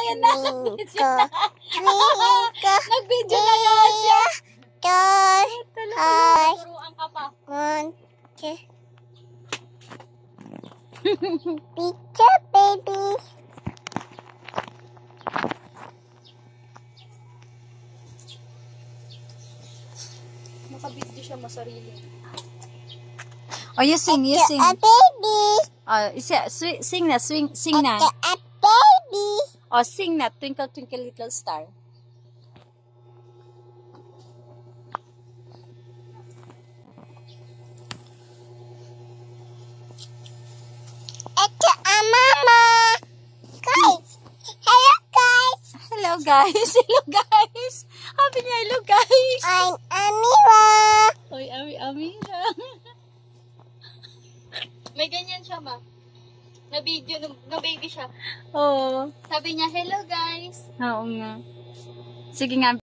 Ayan na. Nag-video na naman siya. Turuan ka pa. Picture, baby. Nakabidyo siya masarili. Oh, you sing, you sing. A baby. Sing na, sing na. A baby. Oh, sing na, Twinkle Twinkle Little Star. It's a mama. Guys. Hello, guys. Hello, guys. Hello, guys. Happy niya, hello, guys. I'm Amira. Oy, Amira. May ganyan siya, ma. Na-video, na-baby siya. Oh. Sabi niya, hello guys. Oo nga. Sige nga.